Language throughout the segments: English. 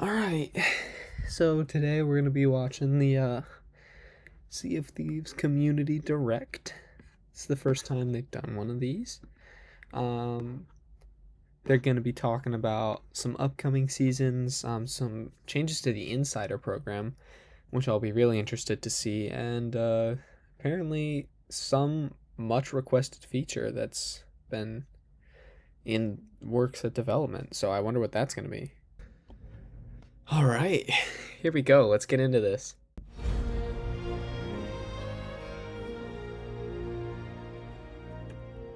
Alright, so today we're going to be watching the Sea of Thieves Community Direct. It's the first time they've done one of these. They're going to be talking about some upcoming seasons, some changes to the Insider program, which I'll be really interested to see, and apparently some much requested feature that's been in works at development, so I wonder what that's going to be. All right, here we go. Let's get into this.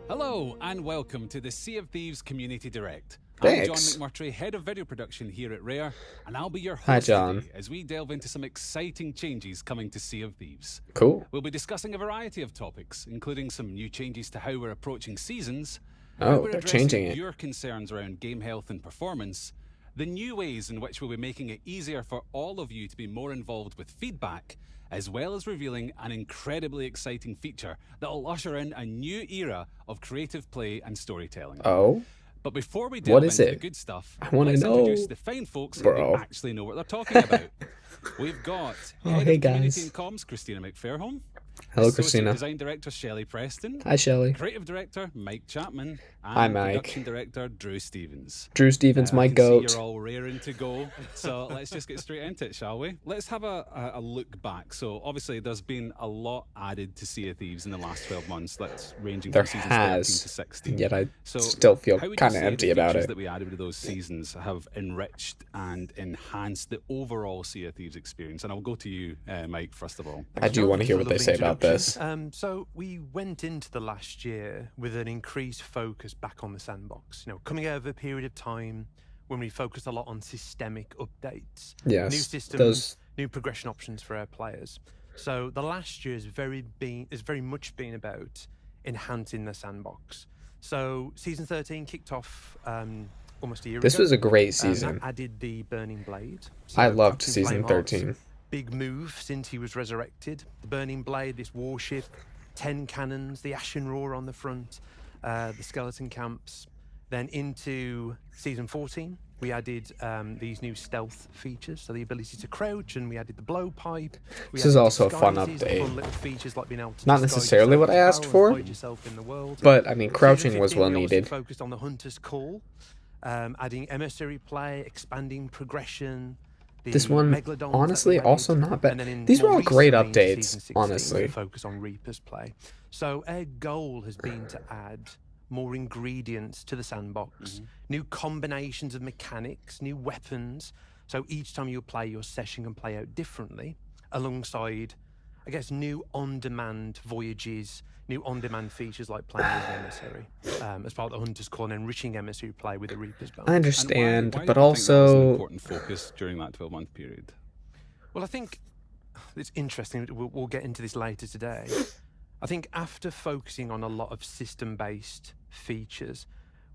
Hello and welcome to the Sea of Thieves Community Direct. Thanks. I'm John McMurtry, Head of Video Production here at Rare, and I'll be your host Hi, John. today as we delve into some exciting changes coming to Sea of Thieves. Cool. We'll be discussing a variety of topics, including some new changes to how we're approaching seasons, how Oh, we're they're addressing changing it. your concerns around game health and performance, the new ways in which we'll be making it easier for all of you to be more involved with feedback, as well as revealing an incredibly exciting feature that'll usher in a new era of creative play and storytelling. Oh, But before we What delve is into it? the good stuff, I wanna let's know. introduce the fine folks Bro. who actually know what they're talking about. We've got Head hey, of Community guys. and Comms, Christina McFairholm. Hello, Associate Christina. Design Director, Shelley Preston. Hi, Shelley. Creative Director, Mike Chapman. And Hi, Mike. Production Director, Drew Stevens. Drew Stevens, my I can goat. see you're all raring to go, so let's just get straight into it, shall we? Let's have a look back. So obviously there's been a lot added to Sea of Thieves in the last 12 months. That's ranging There from seasons 13 has, to 16. yet I So still feel how would you kind of say empty the about features it. that we added to those seasons have enriched and enhanced the overall Sea of Thieves experience? And I'll go to you, Mike, first of all. I do want to hear what they say about this. So we went into the last year with an increased focus back on the sandbox. You know, coming out of a period of time when we focused a lot on systemic updates, Yes, new systems, those- new progression options for our players. So the last year has very much been about enhancing the sandbox. So season 13 kicked off almost a year This ago. was a great That season. added the Burning Blade. I So loved Captain season Flameheart's 13. big move since he was resurrected. The Burning Blade, this warship, 10 cannons, the Ashen Roar on the front, the skeleton camps. Then into season 14, we added these new stealth features, so the ability to crouch, and we added the blowpipe. This is also a fun disguises, the update. fun little features like being able to Not disguise necessarily what I yourself as asked well and for, hide yourself in the world. but I mean, crouching Season was 15, well we obviously needed. focused on the Hunter's Call, adding emissary play, expanding progression. This the one, Megalodons that honestly, we added, also not and bad. then in These were more all great recently, in updates, season 16, honestly. we focus on Reaper's play. So our goal has been to add more ingredients to the sandbox, new combinations of mechanics, new weapons. So each time you play, your session can play out differently, alongside, I guess, new on-demand voyages, new on-demand features like playing as an emissary, as part of the Hunter's Call and enriching emissary play with the Reaper's Bone. I understand, Why but do you think that was an also important focus during that 12-month period? Well, I think it's interesting. We'll get into this later today. I think after focusing on a lot of system-based features,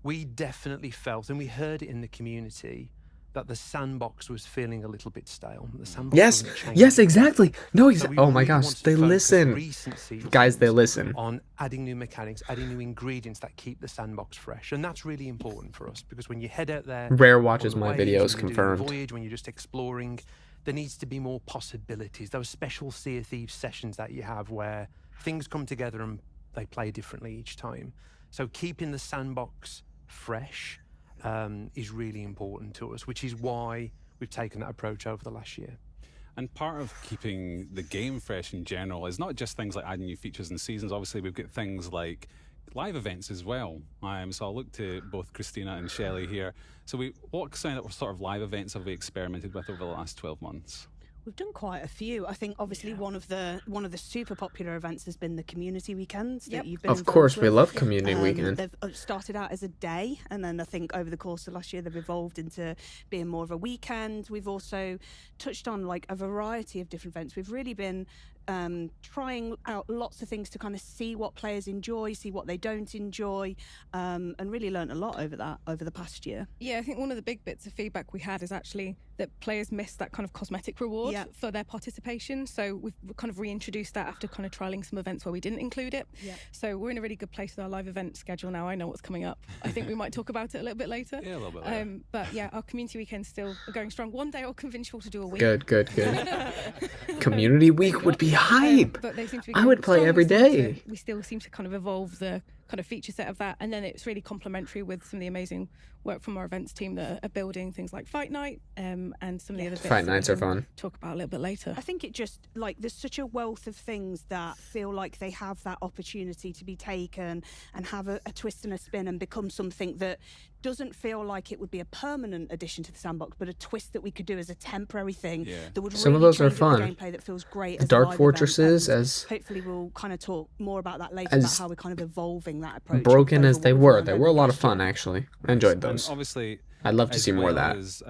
we definitely felt, and we heard it in the community, that the sandbox was feeling a little bit stale. The sandbox yes, wasn't changing. yes, exactly. No, So we oh my really gosh, wanted to they focus listen. recent seasons Guys, they listen. on adding new mechanics, adding new ingredients that keep the sandbox fresh, and that's really important for us because when you head out there, Rare on watches the my waves, videos, when you're doing the confirmed. voyage, when you're just exploring, there needs to be more possibilities. Those special Sea of Thieves sessions that you have where things come together and they play differently each time. So keeping the sandbox fresh is really important to us, which is why we've taken that approach over the last year. And part of keeping the game fresh in general is not just things like adding new features and seasons. Obviously, we've got things like live events as well. So I'll look to both Christina and Shelley here. So what kind of sort of live events have we experimented with over the last 12 months? We've done quite a few. I think obviously one of the super popular events has been the community weekends that you've been Of involved course, we with. love community weekend. They've started out as a day, and then I think over the course of last year they've evolved into being more of a weekend. We've also touched on like a variety of different events. We've really been trying out lots of things to kind of see what players enjoy, see what they don't enjoy, and really learnt a lot over the past year. Yeah, I think one of the big bits of feedback we had is actually that players miss that kind of cosmetic reward for their participation. So we've kind of reintroduced that after kind of trialling some events where we didn't include it. Yeah. So we're in a really good place with our live event schedule now. I know what's coming up. I think we might talk about it a little bit later. Yeah, a little bit later. But yeah, our community weekends still are going strong. One day I'll convince you all to do a week. Good. Community week would be hype. But they seem to be I would play every day. We still seem to kind of evolve the kind of feature set of that, and then it's really complementary with some of the amazing work from our events team that are building things like Fight Night and some of the other bits Fight nights are fun. Talk about a little bit later. I think it just, like, there's such a wealth of things that feel like they have that opportunity to be taken and have a twist and a spin and become something that doesn't feel like it would be a permanent addition to the sandbox, but a twist that we could do as a temporary thing that would some really of those are change fun. The gameplay that feels great. The as a Dark live Fortresses, event. as Hopefully we'll kind of talk more about that later, about how we're kind of evolving that approach. broken as they were a a lot of fun, actually. I enjoyed those. And obviously, I'd love to see more of that. As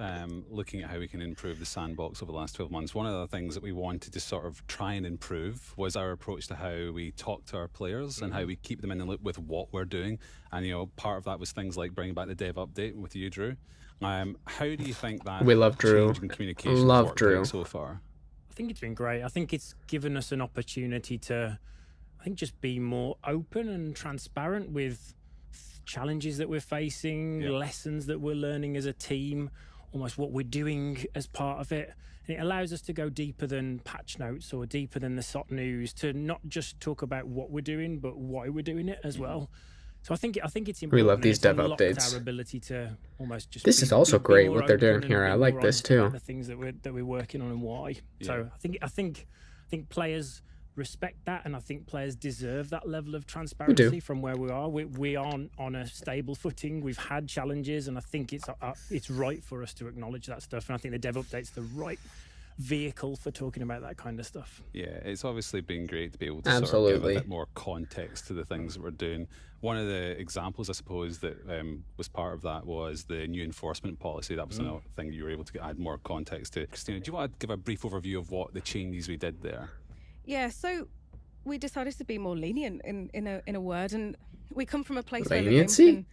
looking at how we can improve the sandbox over the last 12 months, one of the things that we wanted to sort of try and improve was our approach to how we talk to our players and how we keep them in the loop with what we're doing. And, you know, part of that was things like bringing back the dev update with you, Drew. How do you think that We love Drew. change in communication Love worked Drew. out so far? I think it's been great. I think it's given us an opportunity to, I think, just be more open and transparent with challenges that we're facing, lessons that we're learning as a team, almost what we're doing as part of it. And it allows us to go deeper than patch notes or deeper than the SOT news, to not just talk about what we're doing, but why we're doing it as well. So I think it's important. We love these It's dev unlocked updates. Our ability to almost just This is also be great more what they're doing open here. and I be like more this honest too. about the things that we're working on and why. So I think players respect that, and I think players deserve that level of transparency from where we are. We aren't on a stable footing. We've had challenges, and I think it's right for us to acknowledge that stuff. And I think the dev update's the right vehicle for talking about that kind of stuff. Yeah, it's obviously been great to be able to sort of give a bit more context to the things that we're doing. One of the examples, I suppose, that was part of that was the new enforcement policy. That was another thing you were able to add more context to. Christina, do you want to give a brief overview of what the changes we did there? Yeah, so we decided to be more lenient in a word, and we come from a place where Leniency? we've been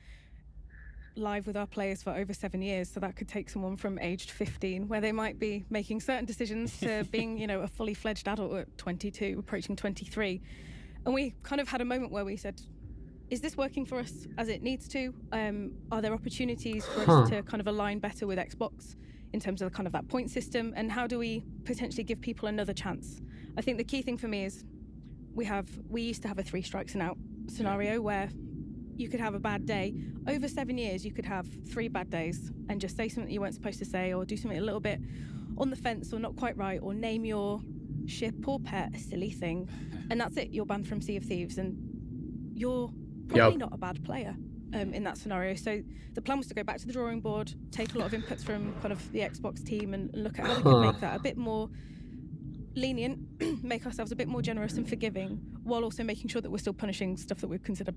live with our players for over 7 years, so that could take someone from aged 15, where they might be making certain decisions, to being, you know, a fully fledged adult at 22, approaching 23. And we kind of had a moment where we said, is this working for us as it needs to? Are there opportunities for us to kind of align better with Xbox in terms of kind of that point system? And how do we potentially give people another chance? I think the key thing for me is we used to have a 3 strikes and out scenario where you could have a bad day. Over 7 years, you could have 3 bad days and just say something you weren't supposed to say, or do something a little bit on the fence or not quite right, or name your ship or pet a silly thing, and that's it. You're banned from Sea of Thieves, and you're probably not a bad player in that scenario. So the plan was to go back to the drawing board, take a lot of inputs from kind of the Xbox team, and look at how we could make that a bit more lenient, make ourselves a bit more generous and forgiving, while also making sure that we're still punishing stuff that we consider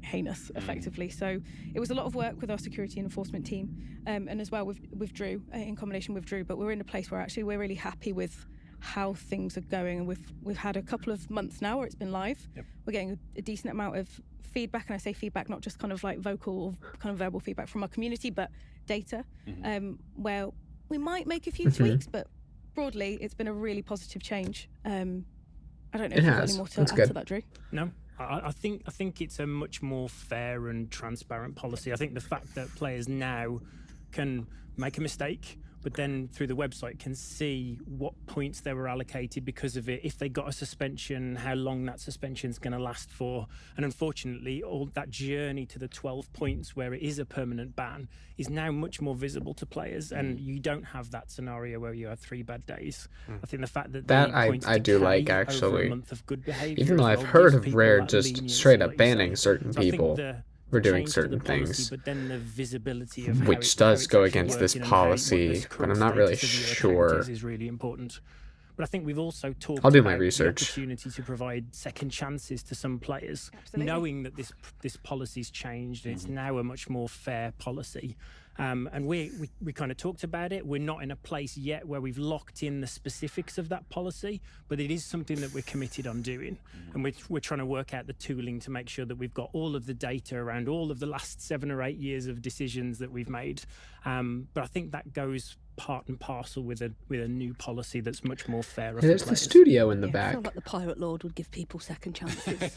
heinous, effectively. So it was a lot of work with our security and enforcement team, and as well with Drew, in combination with Drew. But we're in a place where actually we're really happy with how things are going, and we've had a couple of months now where it's been live. We're getting a decent amount of feedback, and I say feedback not just kind of like vocal or kind of verbal feedback from our community, but data, where we might make a few tweaks, but broadly, it's been a really positive change. I don't know if you've got any more to add to that, Drew. No, I think it's a much more fair and transparent policy. I think the fact that players now can make a mistake, but then through the website can see what points they were allocated because of it, if they got a suspension, how long that suspension is going to last for. And unfortunately, all that journey to the 12 points where it is a permanent ban is now much more visible to players, and you don't have that scenario where you have 3 bad days. I think the fact that I do like, over actually, a month of good behavior, even though I've heard of Rare just straight up banning certain people for doing certain things, but then the visibility of which does go against this policy, but I'm not really sure. Is really important. But I think we've also talked I'll do my about research. the opportunity to provide second chances to some players, knowing that this policy's changed and it's now a much more fair policy. And we kind of talked about it. We're not in a place yet where we've locked in the specifics of that policy, but it is something that we're committed on doing. And we're trying to work out the tooling to make sure that we've got all of the data around all of the last 7 or 8 years of decisions that we've made. But I think that goes part and parcel with a new policy that's much more fairer. There's the studio in the I back. feel like the Pirate Lord would give people second chances.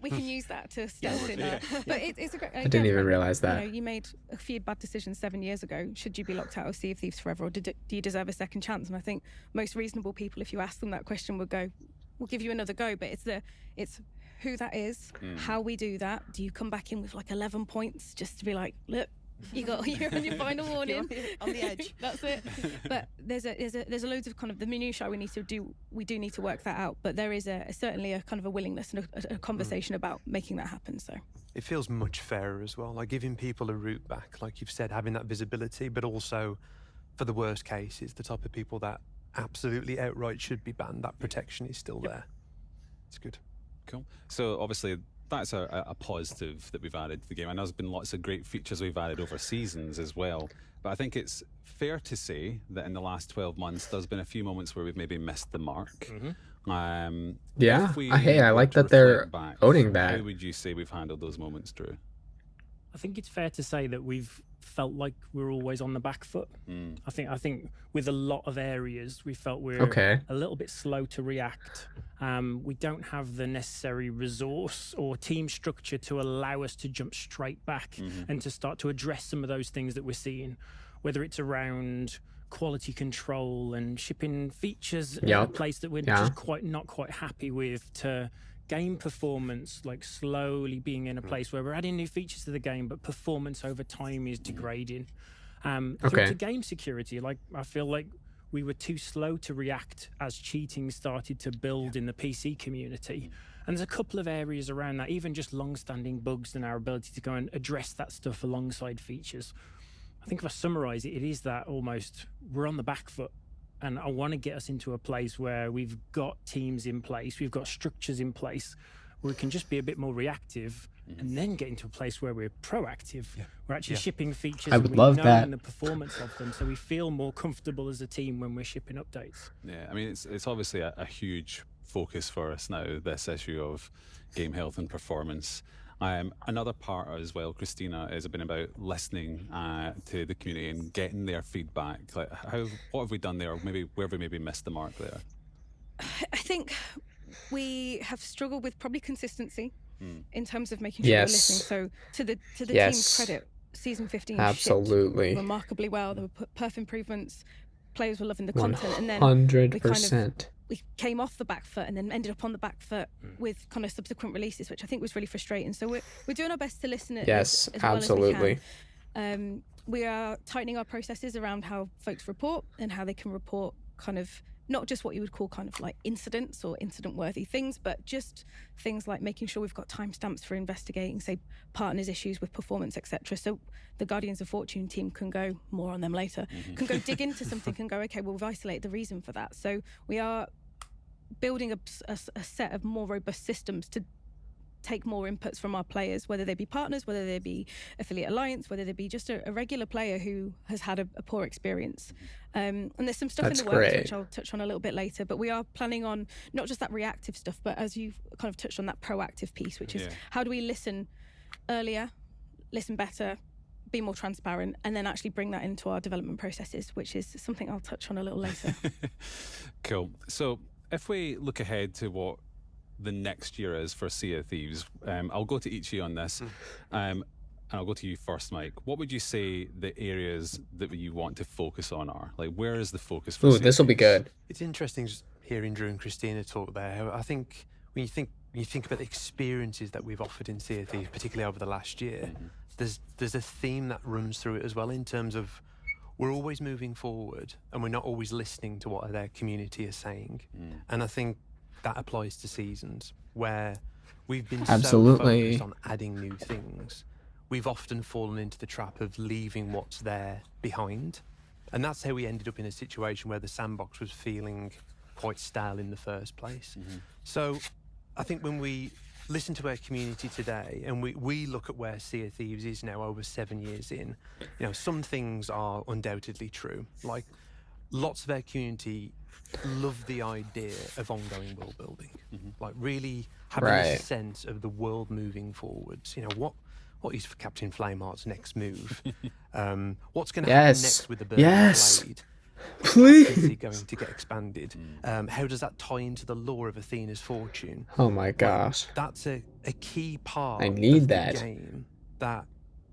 We can use that to stealth in that. But it's a great. I didn't even realize that. You know, you made a few bad decisions 7 years ago. Should you be locked out of Sea of Thieves forever, or do you deserve a second chance? And I think most reasonable people, if you ask them that question, would go, "We'll give you another go." But it's who that is, how we do that. Do you come back in with like 11 points just to be like, look, you're on your final warning, on the edge. That's it. But there's a loads of kind of the minutiae we need to do. We do need to work that out. But there is certainly a kind of a willingness and a conversation about making that happen. So it feels much fairer as well, like giving people a route back, like you've said, having that visibility, but also for the worst cases, the type of people that absolutely outright should be banned, that protection is still there. It's good. Cool. So obviously that's a positive that we've added to the game. I know there's been lots of great features we've added over seasons as well, but I think it's fair to say that in the last 12 months there's been a few moments where we've maybe missed the mark. Yeah, hey, I like that they're owning that. How would you say we've handled those moments, Drew? I think it's fair to say that we've felt like we're always on the back foot. I think with a lot of areas we felt we're a little bit slow to react. We don't have the necessary resource or team structure to allow us to jump straight back and to start to address some of those things that we're seeing, whether it's around quality control and shipping features at a place that we're just not quite happy with, to game performance, like slowly being in a place where we're adding new features to the game, but performance over time is degrading. Through to game security, like I feel like we were too slow to react as cheating started to build in the PC community. And there's a couple of areas around that, even just long-standing bugs and our ability to go and address that stuff alongside features. I think if I summarize it, it is that almost we're on the back foot. And I want to get us into a place where we've got teams in place, we've got structures in place, where we can just be a bit more reactive and then get into a place where we're proactive. We're actually shipping features I would love that. and the performance of them, so we feel more comfortable as a team when we're shipping updates. Yeah, I mean, it's obviously a huge focus for us now, this issue of game health and performance. Another part as well, Christina, has been about listening to the community and getting their feedback. Like, what have we done there, or maybe where have we maybe missed the mark there? I think we have struggled with probably consistency in terms of making sure we're listening. So to the team's credit, season 15 absolutely shipped remarkably well. There were perf improvements. Players were loving the content, and then 100%. We came off the back foot and then ended up on the back foot with kind of subsequent releases, which I think was really frustrating. So we're doing our best to listen as well absolutely. As we can. We are tightening our processes around how folks report and how they can report kind of not just what you would call kind of like incidents or incident-worthy things, but just things like making sure we've got timestamps for investigating, say, partners' issues with performance, etc. So the Guardians of Fortune team can go, more on them later, can go dig into something and go, okay, well, we've isolated the reason for that. So we are building a set of more robust systems to take more inputs from our players, whether they be partners, whether they be affiliate alliance, whether they be just a regular player who has had a poor experience. And there's some stuff in the works which I'll touch on a little bit later, but we are planning on not just that reactive stuff, but as you've kind of touched on, that proactive piece, which is how do we listen earlier, listen better, be more transparent, and then actually bring that into our development processes, which is something I'll touch on a little later. Cool. So if we look ahead to what the next year is for Sea of Thieves, I'll go to each of you on this, and I'll go to you first, Mike. What would you say the areas that you want to focus on are? Like, where is the focus for Sea of This will be Thieves? good. It's interesting just hearing Drew and Christina talk there. I think when you think about the experiences that we've offered in Sea of Thieves, particularly over the last year, there's a theme that runs through it as well, in terms of we're always moving forward and we're not always listening to what their community is saying. And I think that applies to seasons where we've been so focused on adding new things. We've often fallen into the trap of leaving what's there behind. And that's how we ended up in a situation where the sandbox was feeling quite stale in the first place. So I think when we listen to our community today, and we look at where Sea of Thieves is now over 7 years in, you know, some things are undoubtedly true. Like, lots of our community love the idea of ongoing world building, like really having a Right. sense of the world moving forwards. You know, what is for Captain Flameheart's next move? What's going to happen Yes. next with the Burning Yes. Blade? Please. Captaincy going to get expanded? How does that tie into the lore of Athena's fortune? Oh my Like, gosh. that's a key part I of need the that. game that,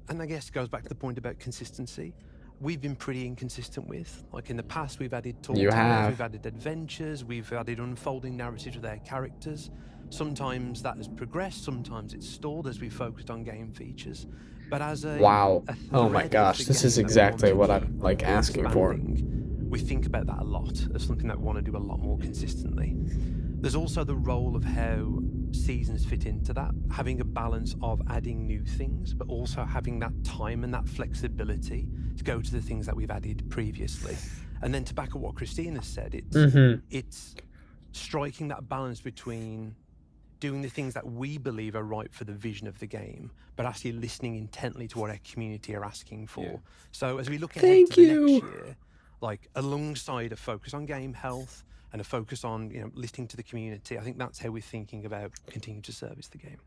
and I guess it goes back to the point about consistency. We've been pretty inconsistent with. Like, in the past, we've added tall You tales, have. we've added adventures, we've added unfolding narratives with our characters. Sometimes that has progressed, sometimes it's stalled as we focused on game features. But as a Wow. Oh my thread of gosh, the this is game that we want exactly to what keep I'm like asking for. expanding, we think about that a lot as something that we want to do a lot more consistently. There's also the role of how seasons fit into that, having a balance of adding new things, but also having that time and that flexibility to go to the things that we've added previously. And then to back up what Christina said, it's striking that balance between doing the things that we believe are right for the vision of the game, but actually listening intently to what our community are asking for. Yeah. So as we look ahead Thank to the you. next year, like alongside a focus on game health and a focus on, you know, listening to the community, I think that's how we're thinking about continuing to service the game.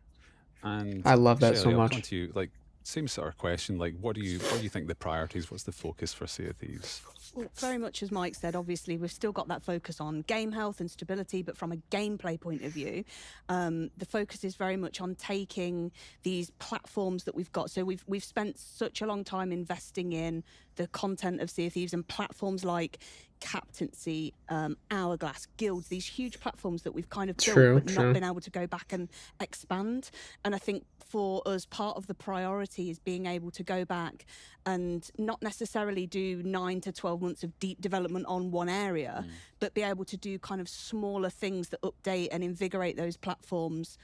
And I love that so Shelley, I'll much. come to you. Like, same sort of question. Like, what do you think the priorities? What's the focus for Sea of Thieves? Well, very much as Mike said, obviously we've still got that focus on game health and stability, but from a gameplay point of view, the focus is very much on taking these platforms that we've got. So we've spent such a long time investing in the content of Sea of Thieves and platforms like Captaincy, Hourglass, Guilds, these huge platforms that we've kind of built but not been able to go back and expand. And I think for us, part of the priority is being able to go back and not necessarily do 9 to 12 months of deep development on one area, but be able to do kind of smaller things that update and invigorate those platforms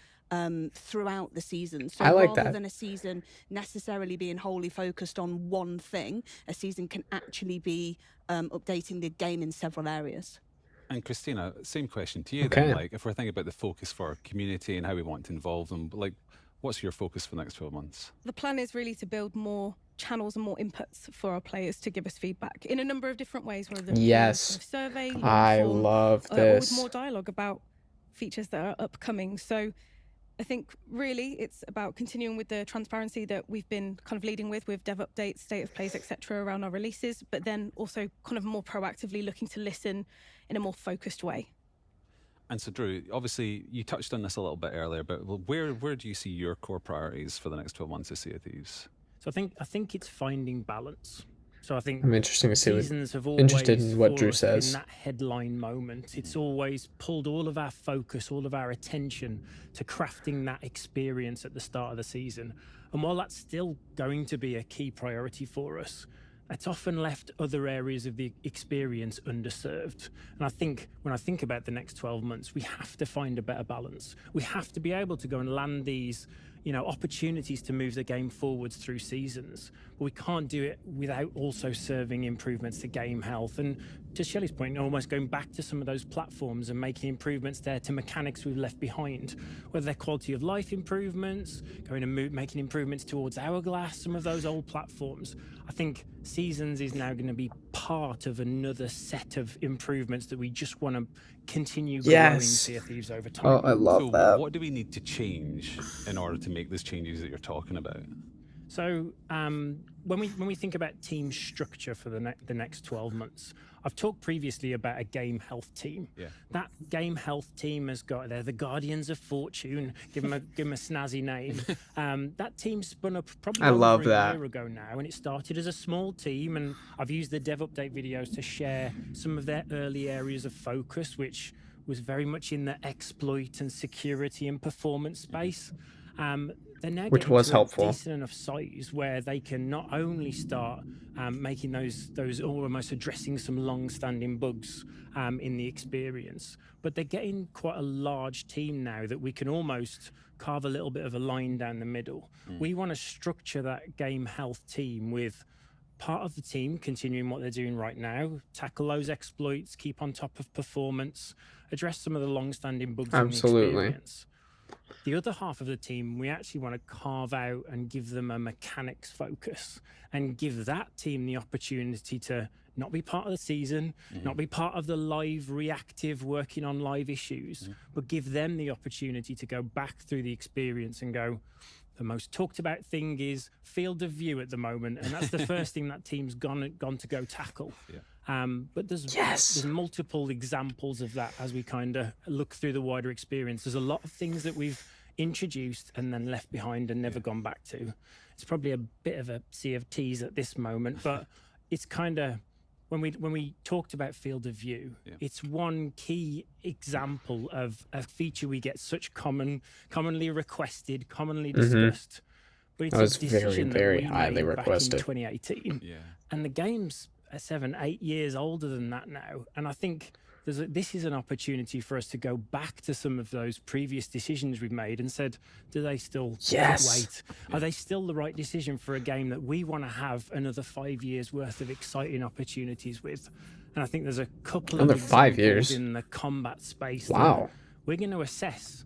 throughout the season. So I like rather that. than a season necessarily being wholly focused on one thing, a season can actually be updating the game in several areas. And Christina, same question to you Okay. then. Like, if we're thinking about the focus for our community and how we want to involve them, like, what's your focus for the next 12 months? The plan is really to build more channels and more inputs for our players to give us feedback in a number of different ways, whether it be Yes. kind of survey, long I form, love or with this. more dialogue about features that are upcoming. So I think really it's about continuing with the transparency that we've been kind of leading with dev updates, state of plays, etc. around our releases, but then also kind of more proactively looking to listen in a more focused way. And so, Drew, obviously, you touched on this a little bit earlier, but where do you see your core priorities for the next 12 months of Sea of Thieves? So I think it's finding balance. So I think I'm interested to see seasons have interested always in what for Drew us says. been that headline moment. It's always pulled all of our focus, all of our attention to crafting that experience at the start of the season. And while that's still going to be a key priority for us, it's often left other areas of the experience underserved. And I think when I think about the next 12 months, we have to find a better balance. We have to be able to go and land these, you know, opportunities to move the game forwards through seasons. But we can't do it without also serving improvements to game health. And to Shelley's point, almost going back to some of those platforms and making improvements there to mechanics we've left behind, whether they're quality of life improvements, going and making improvements towards Hourglass, some of those old platforms. I think Seasons is now going to be part of another set of improvements that we just want to continue growing Sea of Thieves over time. Oh, I love So that. what do we need to change in order to make those changes that you're talking about? So when we think about team structure for the next 12 months, I've talked previously about a game health team. Yeah. That game health team has got, they're the Guardians of Fortune. Give them a snazzy name. That team spun up probably I love over that. a year ago now, and it started as a small team. And I've used the dev update videos to share some of their early areas of focus, which was very much in the exploit and security and performance space. They're now Which getting was to helpful. a decent enough size where they can not only start making those almost addressing some long-standing bugs in the experience, but they're getting quite a large team now that we can almost carve a little bit of a line down the middle. We want to structure that game health team with part of the team continuing what they're doing right now, tackle those exploits, keep on top of performance, address some of the long-standing bugs in the Absolutely. experience. the other half of the team, we actually want to carve out and give them a mechanics focus and give that team the opportunity to not be part of the season, not be part of the live reactive working on live issues, but give them the opportunity to go back through the experience and go, the most talked about thing is field of view at the moment, and that's the first thing that team's gone to go tackle. But there's multiple examples of that as we kind of look through the wider experience. There's a lot of things that we've introduced and then left behind and never gone back to. It's probably a bit of a sea of teas at this moment, but it's kind of when we talked about field of view, it's one key example of a feature we get such commonly requested, commonly discussed. But it's That was a decision very that we highly made requested. back in 2018. And the game's 7-8 years older than that now. And I think this is an opportunity for us to go back to some of those previous decisions we've made and said, do they still wait? Are they still the right decision for a game that we want to have another 5 years worth of exciting opportunities with? And I think there's a couple Another of 5 years in the combat space. Wow. We're going to assess.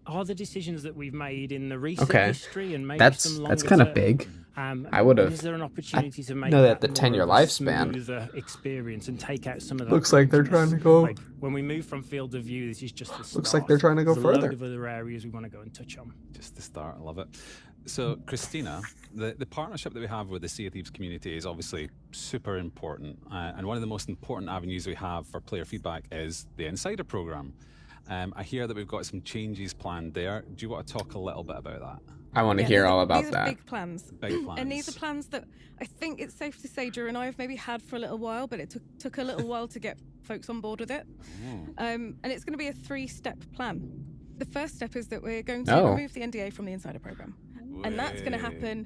Are the decisions that we've made in the recent history and maybe some that's longer kind of term, big. I would have. Is there an opportunity to make know that the more 10-year of a lifespan smoother experience and take out some of that? Looks like they're trying to go. Like when we move from field of view, this is just the start. Looks like they're trying to go There's a further. load of other areas we want to go and touch on. Just the start, I love it. So, Christina, the partnership that we have with the Sea of Thieves community is obviously super important. And one of the most important avenues we have for player feedback is the Insider program. I hear that we've got some changes planned there. Do you want to talk a little bit about that? I want to hear all about these that. Are big plans. Big plans. And these are plans that I think it's safe to say Drew and I have maybe had for a little while, but it took a little while to get folks on board with it. And it's going to be a 3-step plan. The first step is that we're going to remove the NDA from the Insider program. And that's going to happen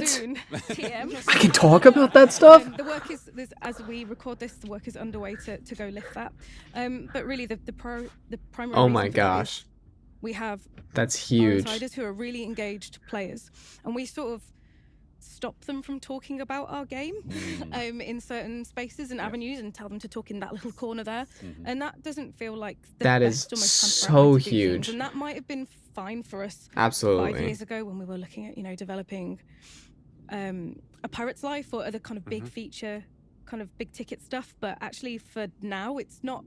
soon. TM. I can talk about that stuff? The work is, as we record this, the work is underway to go lift that. But really, the primary Oh reason my for that gosh. is we have That's our huge. insiders who are really engaged players, and we sort of stop them from talking about our game in certain spaces and avenues and tell them to talk in that little corner there. And that doesn't feel like the That best is or most so transparent way to do huge. things. And that might have been fine for us 5 Absolutely. years ago when we were looking at developing a pirate's life or other kind of big feature, kind of big ticket stuff. But actually for now, it's not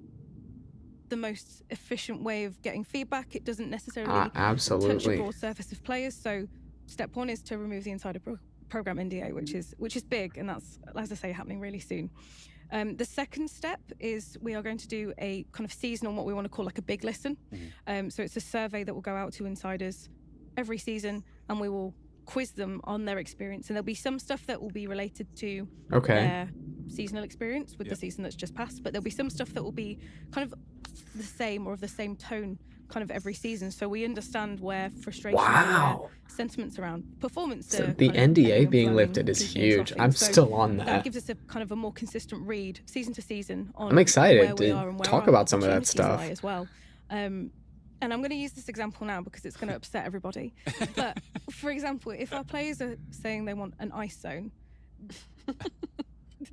the most efficient way of getting feedback. It doesn't necessarily touch a Absolutely. broad surface of players. So step 1 is to remove the Insider program NDA, which is big, and that's, as I say, happening really soon. The second step is we are going to do a kind of seasonal, what we want to call like a big listen. So it's a survey that will go out to insiders every season, and we will quiz them on their experience. And there'll be some stuff that will be related to their seasonal experience with the season that's just passed, but there'll be some stuff that will be kind of the same or of the same tone kind of every season, so we understand where frustration and where sentiments around performance So are the kind of NDA ebbing and being flowing, lifted is peaking and huge. troughing. I'm So still on that that. gives us a kind of a more consistent read season to season on I'm excited where we to are and where talk our about some of that opportunities stuff. lie as well. And I'm going to use this example now because it's going to upset everybody. But for example, if our players are saying they want an ice zone,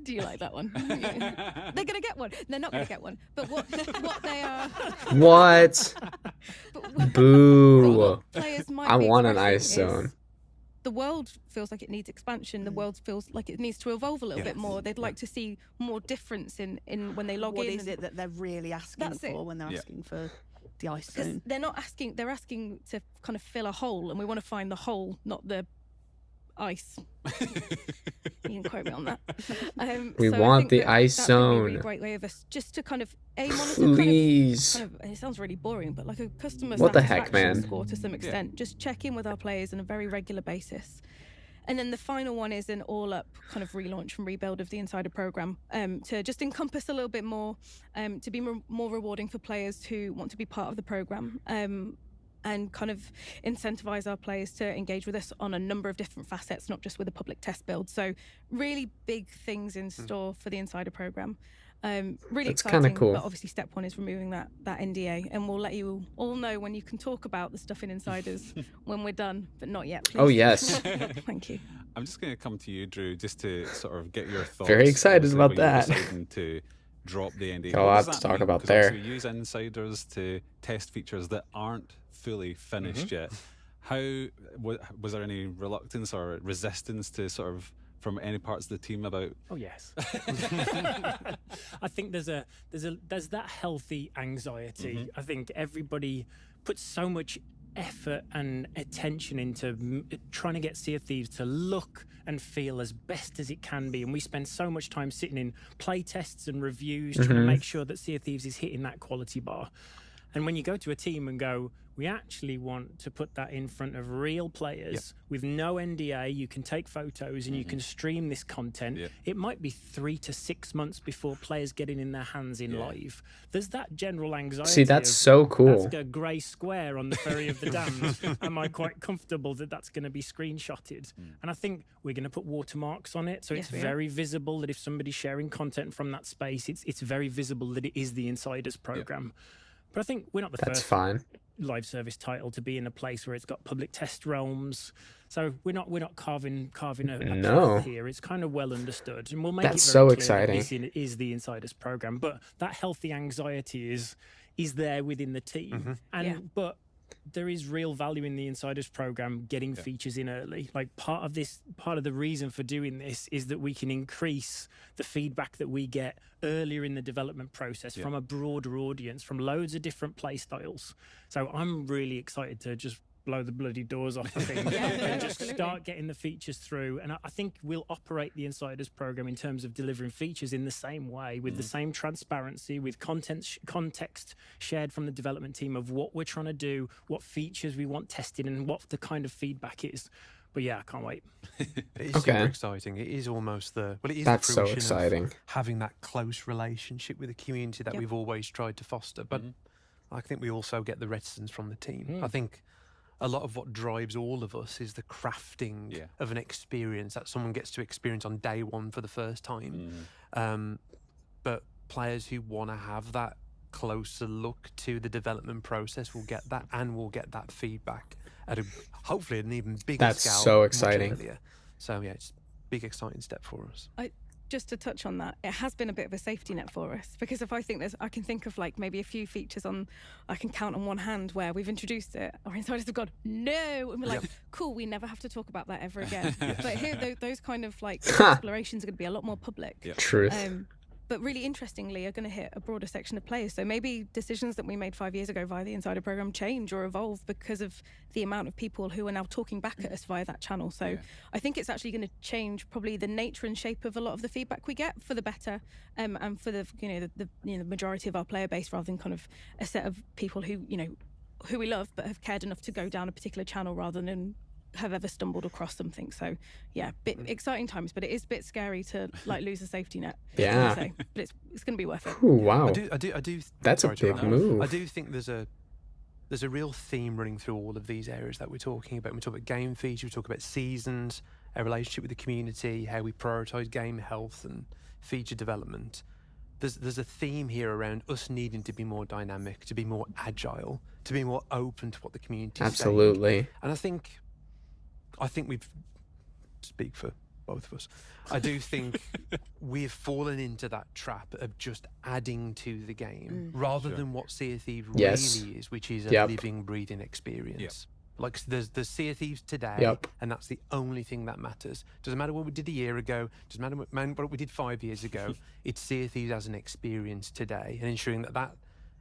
do you like that one? They're going to get one. They're not going to get one. But what they are... What? Boo. Players might I be want an expressing ice is zone. The world feels like it needs expansion. The world feels like it needs to evolve a little bit more. They'd like to see more difference in when they log What in. is it that they're really asking That's it. for when they're asking for the ice Because zone? they're not asking, they're asking to kind of fill a hole, and we want to find the hole, not the ice. You can quote me on that. We so I want think the that ice that would be a really zone. great way of us just to kind of monitor Please. kind of, and it sounds really boring, but like a customer What the heck, satisfaction man? score to some extent. Just check in with our players on a very regular basis. And then the final one is an all-up kind of relaunch and rebuild of the Insider program to just encompass a little bit more, to be more rewarding for players who want to be part of the program, and kind of incentivize our players to engage with us on a number of different facets, not just with a public test build. So really big things in store for the Insider program. Really That's exciting, kinda cool. but obviously step 1 is removing that NDA, and we'll let you all know when you can talk about the stuff in Insiders when we're done, but not yet, please. Oh, yes. Thank you. I'm just going to come to you, Drew, just to sort of get your thoughts. Very excited obviously, about when you're that. deciding to drop the NDA. Got a What lot does to that talk mean? about Because there. obviously we use insiders to test features that aren't fully finished yet. How was there any reluctance or resistance to sort of from any parts of the team about? Oh yes. I think there's that healthy anxiety. I think everybody puts so much effort and attention into trying to get Sea of Thieves to look and feel as best as it can be, and we spend so much time sitting in play tests and reviews trying to make sure that Sea of Thieves is hitting that quality bar. And when you go to a team and go, we actually want to put that in front of real players with no NDA, you can take photos and you can stream this content. It might be 3 to 6 months before players get it in their hands in live. There's that general anxiety. See, that's so cool. That's a grey square on the Ferry of the Damned. Am I quite comfortable that that's going to be screenshotted? And I think we're going to put watermarks on it, so it's very visible that if somebody's sharing content from that space, it's very visible that it is the Insiders program. But I think we're not the That's first fine. live service title to be in a place where it's got public test realms. So we're not carving a path here. It's kind of well understood, and we'll make That's it very so clear exciting. that this is the Insiders program. But that healthy anxiety is there within the team, and but there is real value in the Insiders program getting features in early. Like part of the reason for doing this is that we can increase the feedback that we get earlier in the development process from a broader audience, from loads of different play styles. So I'm really excited to just blow the bloody doors off the thing and just start getting the features through. And I think we'll operate the Insiders program in terms of delivering features in the same way, with the same transparency, with context shared from the development team of what we're trying to do, what features we want tested, and what the kind of feedback is. But yeah, I can't wait. It is super exciting. It is almost That's so exciting. of having that close relationship with the community that we've always tried to foster. But I think we also get the reticence from the team. I think a lot of what drives all of us is the crafting of an experience that someone gets to experience on day one for the first time. But players who want to have that closer look to the development process will get that, and will get that feedback at hopefully an even bigger scale. That's so much exciting. earlier. So yeah, it's a big exciting step for us. Just to touch on that, it has been a bit of a safety net for us, because if I can think of like maybe a few features I can count on one hand where we've introduced it, our insiders have gone, no, and we're like, cool, we never have to talk about that ever again. But here, those kind of like explorations are going to be a lot more public. Truth. But really interestingly, are going to hit a broader section of players. So maybe decisions that we made 5 years ago via the Insider program change or evolve because of the amount of people who are now talking back at us via that channel. So I think it's actually going to change probably the nature and shape of a lot of the feedback we get for the better, and for the majority of our player base, rather than kind of a set of people who we love but have cared enough to go down a particular channel rather than have ever stumbled across something. So yeah, bit exciting times, but it is a bit scary to like lose a safety net. Yeah. But it's going to be worth it. Ooh, wow. I do. That's a big move. I do think there's a real theme running through all of these areas that we're talking about. We talk about game features, we talk about seasons, our relationship with the community, how we prioritise game health and feature development. There's a theme here around us needing to be more dynamic, to be more agile, to be more open to what the community is saying. Absolutely. And I think we've, speak for both of us, I do think we've fallen into that trap of just adding to the game rather than what Sea of Thieves really is, which is a living, breathing experience. Like there's Sea of Thieves today, and that's the only thing that matters. Doesn't matter what we did a year ago, doesn't matter what we did 5 years ago. It's Sea of Thieves as an experience today, and ensuring that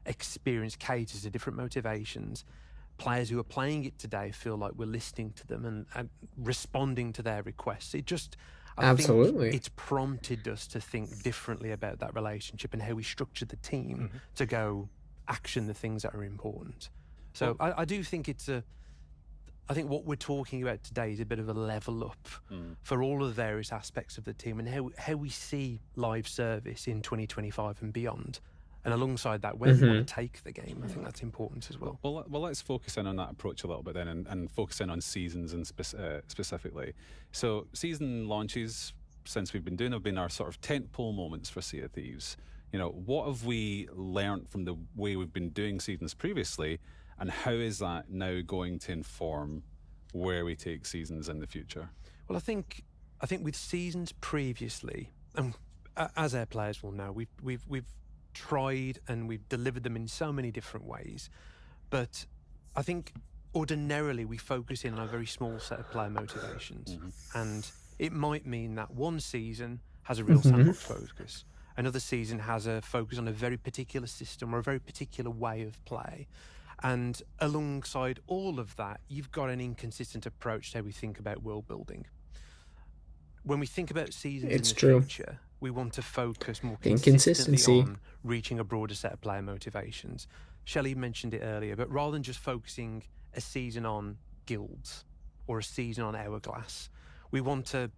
experience caters to different motivations. Players who are playing it today feel like we're listening to them and responding to their requests. I think it's prompted us to think differently about that relationship and how we structure the team to go action the things that are important. So I do think I think what we're talking about today is a bit of a level up for all of the various aspects of the team and how we see live service in 2025 and beyond. And alongside that, where we want to take the game, I think that's important as well. Well, let's focus in on that approach a little bit then, and focus in on seasons and specifically. So season launches, since we've been doing, have been our sort of tentpole moments for Sea of Thieves. What have we learnt from the way we've been doing seasons previously, and how is that now going to inform where we take seasons in the future? Well, I think with seasons previously, and as our players will know, we've tried and we've delivered them in so many different ways. But I think ordinarily we focus in on a very small set of player motivations. And it might mean that one season has a real sandbox focus. Another season has a focus on a very particular system or a very particular way of play. And alongside all of that, you've got an inconsistent approach to how we think about world building. When we think about seasons in the future, we want to focus more consistently on reaching a broader set of player motivations. Shelley mentioned it earlier, but rather than just focusing a season on guilds or a season on Hourglass, we want to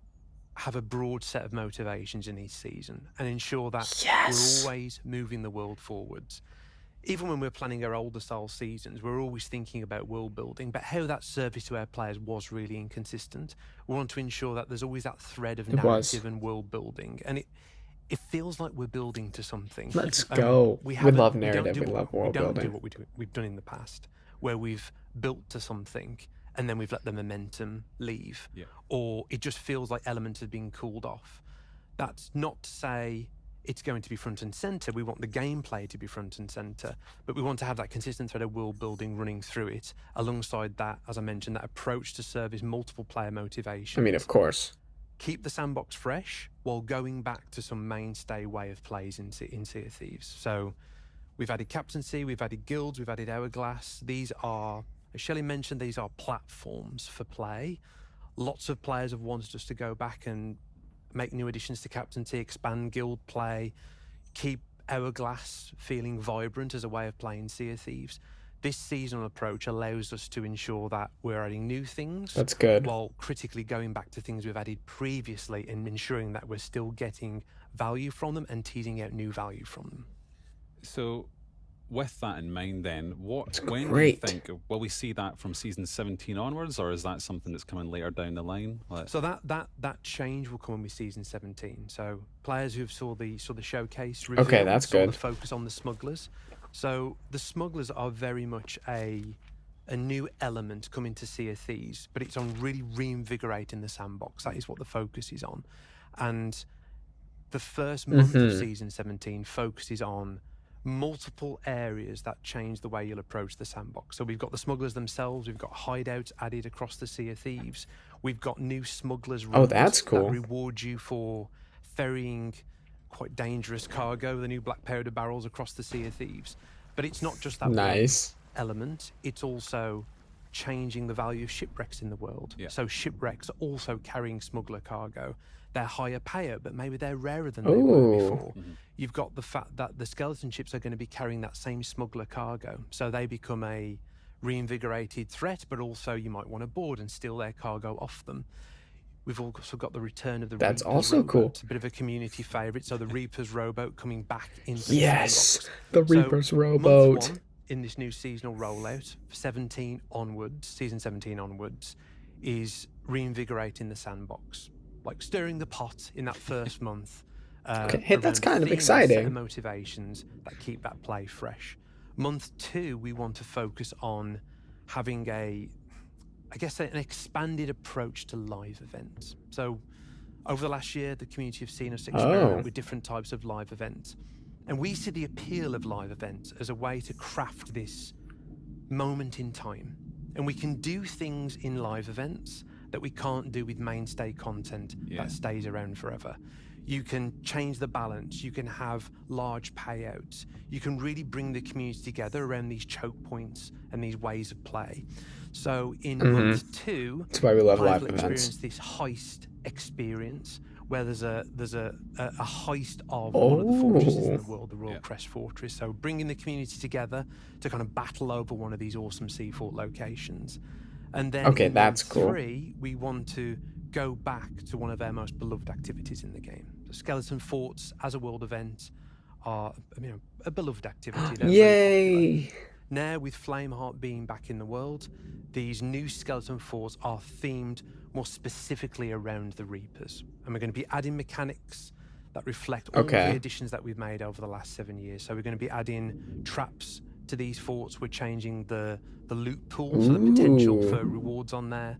have a broad set of motivations in each season and ensure that we're always moving the world forwards. Even when we're planning our older style seasons, we're always thinking about world building, but how that service to our players was really inconsistent. We want to ensure that there's always that thread of narrative and world building, and it feels like we're building to something. Let's go. We love narrative. We love world building. We don't do what we've done in the past, where we've built to something and then we've let the momentum leave, or it just feels like elements have been cooled off. That's not to say it's going to be front and center. We want the gameplay to be front and center, but we want to have that consistent thread of world building running through it. Alongside that, as I mentioned, that approach to service multiple player motivations. I mean, of course. Keep the sandbox fresh while going back to some mainstay way of plays in Sea of Thieves. So we've added captaincy, we've added guilds, we've added Hourglass. These are, as Shelley mentioned, these are platforms for play. Lots of players have wanted us to go back and make new additions to captaincy, expand guild play, keep Hourglass feeling vibrant as a way of playing Sea of Thieves. This seasonal approach allows us to ensure that we're adding new things. That's good. While critically going back to things we've added previously and ensuring that we're still getting value from them and teasing out new value from them. So with that in mind then, when do you think, will we see that from season 17 onwards, or is that something that's coming later down the line? So that change will come with season 17. So players who saw the showcase reveal, that's saw good. the focus on the smugglers. So the smugglers are very much a new element coming to Sea of Thieves, but it's on really reinvigorating the sandbox. That is what the focus is on. And the first month of season 17 focuses on multiple areas that change the way you'll approach the sandbox. So we've got the smugglers themselves, we've got hideouts added across the Sea of Thieves, we've got new smugglers rules that's cool. that reward you for ferrying quite dangerous cargo, the new black powder barrels across the Sea of Thieves. But it's not just that one element, it's also changing the value of shipwrecks in the world. So shipwrecks are also carrying smuggler cargo. They're higher payer, but maybe they're rarer than they were before. You've got the fact that the skeleton ships are going to be carrying that same smuggler cargo, so they become a reinvigorated threat, but also you might want to board and steal their cargo off them. We've also got the return of the That's Reaper's also rowboat. cool. It's a bit of a community favourite. So the Reaper's rowboat coming back into the sandbox. The Reaper's rowboat. Month 1 in this new seasonal rollout, 17 onwards, season 17 onwards, is reinvigorating the sandbox, like stirring the pot in that first month. That's kind of exciting. Motivations that keep that play fresh. Month 2, we want to focus on having an expanded approach to live events. So over the last year, the community have seen us experiment with different types of live events. And we see the appeal of live events as a way to craft this moment in time. And we can do things in live events that we can't do with mainstay content that stays around forever. You can change the balance, you can have large payouts, you can really bring the community together around these choke points and these ways of play. So in month 2, that's why we love live experience events. this heist experience where there's a heist of one of the fortresses in the world, the Royal Crest Fortress. So bringing the community together to kind of battle over one of these awesome Seafort locations. And then in that's month cool. 3, we want to go back to one of our most beloved activities in the game. The Skeleton Forts as a world event are, a beloved activity. They're Yay! Now, with Flameheart being back in the world, these new Skeleton Forts are themed more specifically around the Reapers. And we're going to be adding mechanics that reflect all the additions that we've made over the last 7 years. So we're going to be adding traps to these forts. We're changing the loot pool, so the potential for rewards on there.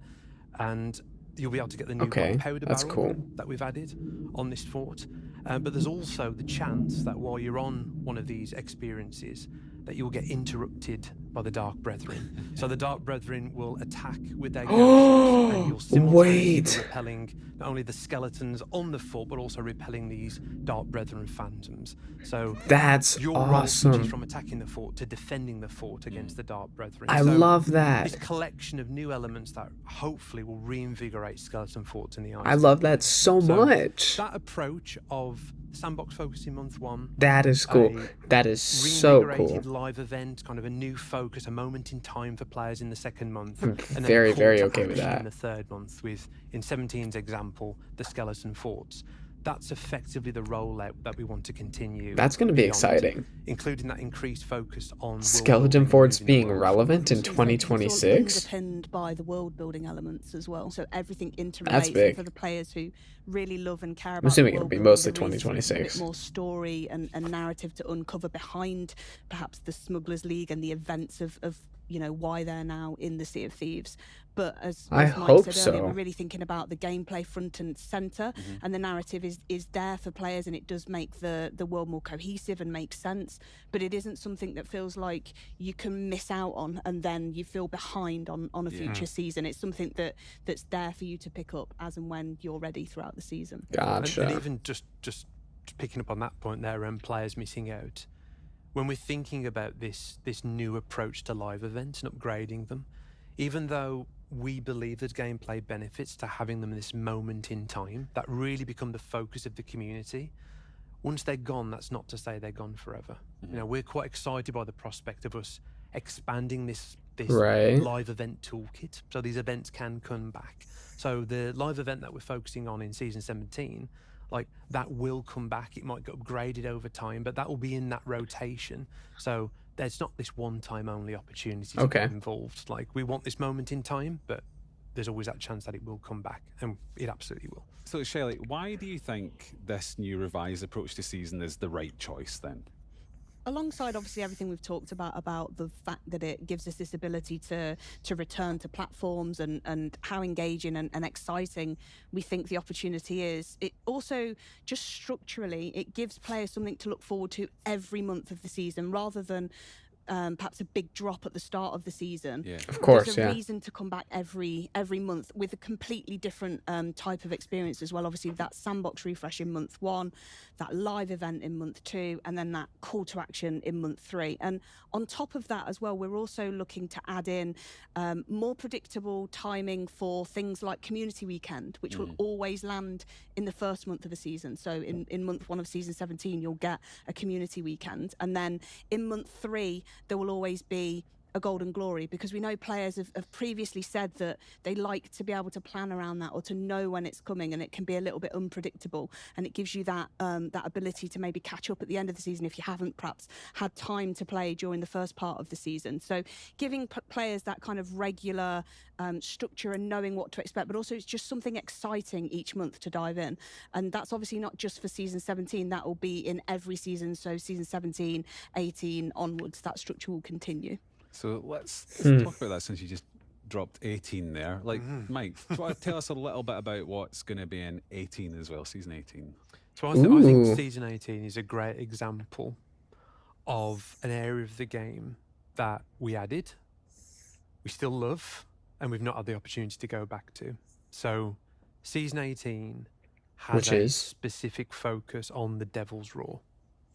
And you'll be able to get the new Okay, powder that's barrel cool. that we've added on this fort. But there's also the chance that while you're on one of these experiences, that you'll get interrupted by the Dark Brethren. So the Dark Brethren will attack with their ghosts, and you'll simultaneously be Wait. repelling not only the skeletons on the fort, but also repelling these Dark Brethren phantoms. So That's your role awesome. switches from attacking the fort to defending the fort against the Dark Brethren. I So love this that. collection of new elements that hopefully will reinvigorate skeleton forts in the ice. I love that so much. That approach of sandbox focus in month 1. That is cool. That is so cool. Reinvigorated live event, kind of a new focus, a moment in time for players in the second month. I'm And then very, a call very to okay with action that. in the third month with, in 17's example, the skeleton forts. That's effectively the rollout that we want to continue. That's going to be beyond, exciting. including that increased focus on Skeleton world forts building, being moving the world relevant in forward. It's all 2026? underpinned by the world building elements as well. So everything That's interrelates. big. And for the players who really love and care I'm about assuming the it'll world be building, mostly there is a 2026. bit more story and narrative to uncover behind perhaps the Smugglers League and the events of why they're now in the Sea of Thieves. But as I Mike hope said earlier, so. we're really thinking about the gameplay front and center, and the narrative is there for players, and it does make the world more cohesive and make sense. But it isn't something that feels like you can miss out on, and then you feel behind on a future season. It's something that's there for you to pick up as and when you're ready throughout the season. Gotcha. And even just picking up on that point there, players missing out. When we're thinking about this new approach to live events and upgrading them, even though we believe there's gameplay benefits to having them in this moment in time that really become the focus of the community, once they're gone, that's not to say they're gone forever. We're quite excited by the prospect of us expanding this Right. live event toolkit, so these events can come back. So the live event that we're focusing on in season 17, like that will come back. It might get upgraded over time, but that will be in that rotation. So there's not this one-time only opportunity to get involved. Like, we want this moment in time, but there's always that chance that it will come back, and it absolutely will. So, Shelley, why do you think this new revised approach to season is the right choice then? Alongside obviously everything we've talked about the fact that it gives us this ability to return to platforms and how engaging and exciting we think the opportunity is, it also just structurally it gives players something to look forward to every month of the season rather than perhaps a big drop at the start of the season. Yeah. Of course, There's a reason to come back every month with a completely different type of experience as well. Obviously, that sandbox refresh in month 1, that live event in month 2, and then that call to action in month 3. And on top of that as well, we're also looking to add in more predictable timing for things like Community Weekend, which will always land in the first month of a season. So in month 1 of season 17, you'll get a Community Weekend. And then in month 3, there will always be a Golden Glory, because we know players have previously said that they like to be able to plan around that or to know when it's coming, and it can be a little bit unpredictable, and it gives you that ability to maybe catch up at the end of the season if you haven't perhaps had time to play during the first part of the season. So giving players that kind of regular structure and knowing what to expect, but also it's just something exciting each month to dive in. And that's obviously not just for season 17, that will be in every season. So season 17, 18 onwards, that structure will continue. So let's talk about that, since you just dropped 18 there. Like, Mike, do you want to tell us a little bit about what's going to be in 18 as well, season 18? So I think season 18 is a great example of an area of the game that we added, we still love, and we've not had the opportunity to go back to. So season 18 has Which a is? specific focus on the Devil's Roar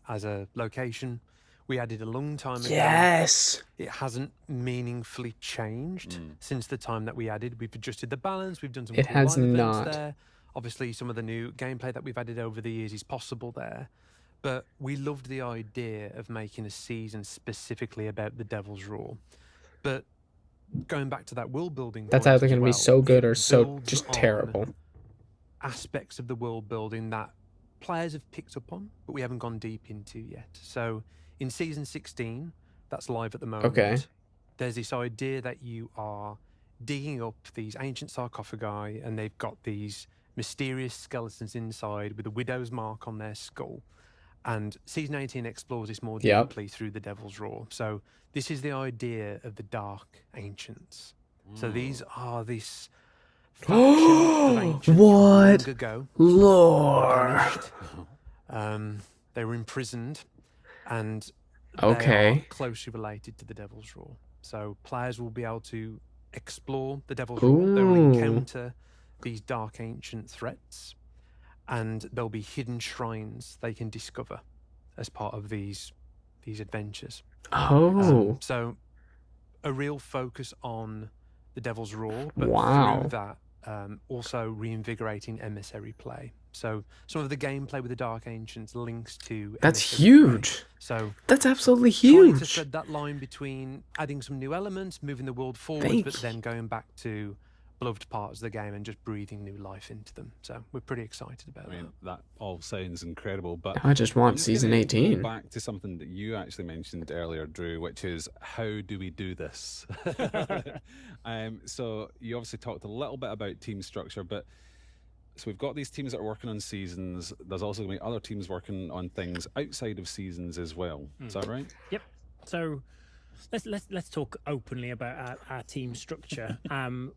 as a location. We added a long time ago. Yes. It hasn't meaningfully changed since the time that we added. We've adjusted the balance. We've done some It cool has live events not. there. Obviously, some of the new gameplay that we've added over the years is possible there. But we loved the idea of making a season specifically about the Devil's Roar. But going back to that world building, That's point either as going to be well, so good it or so builds just on terrible. aspects of the world building that players have picked up on, but we haven't gone deep into yet. So in season 16, that's live at the moment. Okay. There's this idea that you are digging up these ancient sarcophagi, and they've got these mysterious skeletons inside with a widow's mark on their skull. And season 18 explores this more deeply through the Devil's Roar. So this is the idea of the Dark Ancients. So these are this faction of ancients What? long ago. Lore. Banished. They were imprisoned, and they are Okay. closely related to the Devil's Roar. So players will be able to explore the Devil's Roar. They will encounter these dark ancient threats, and there'll be hidden shrines they can discover as part of these adventures. Oh. So a real focus on the Devil's Roar, but Wow. through that, also reinvigorating emissary play. So some of the gameplay with the Dark Ancients links to That's emissary huge. play. So That's absolutely trying to huge. thread that line between adding some new elements, moving the world forward, Thank but you. then going back to beloved parts of the game and just breathing new life into them. So we're pretty excited about I mean, that all sounds incredible, but I just want I'm season gonna 18. Go back to something that you actually mentioned earlier, Drew, which is how do we do this? So you obviously talked a little bit about team structure, but so we've got these teams that are working on seasons. There's also going to be other teams working on things outside of seasons as well. Is that right? Yep. So let's talk openly about our team structure.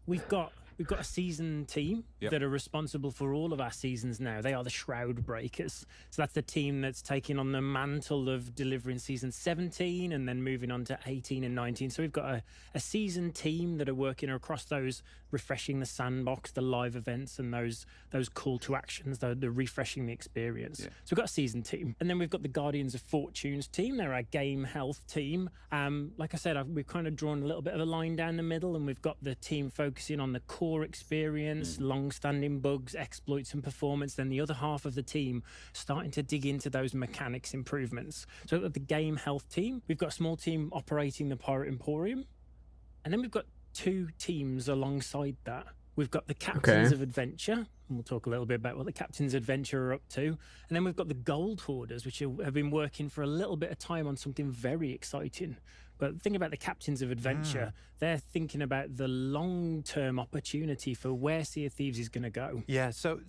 We've got a season team that are responsible for all of our seasons now. They are the Shroud Breakers. So that's the team that's taking on the mantle of delivering season 17 and then moving on to 18 and 19. So we've got a season team that are working across those, refreshing the sandbox, the live events, and those call to actions, the refreshing the experience. So we've got a season team. And then we've got the Guardians of Fortunes team. They're our game health team. Like I said, we've kind of drawn a little bit of a line down the middle, and we've got the team focusing on the core experience, long-standing bugs, exploits, and performance. Then the other half of the team starting to dig into those mechanics improvements. So at the game health team, we've got a small team operating the Pirate Emporium, and then we've got two teams alongside that. We've got the Captains of Adventure, and we'll talk a little bit about what the Captains of Adventure are up to. And then we've got the Gold Hoarders, which have been working for a little bit of time on something very exciting. But think about the Captains of Adventure. They're thinking about the long-term opportunity for where Sea of Thieves is going to go. Yeah, so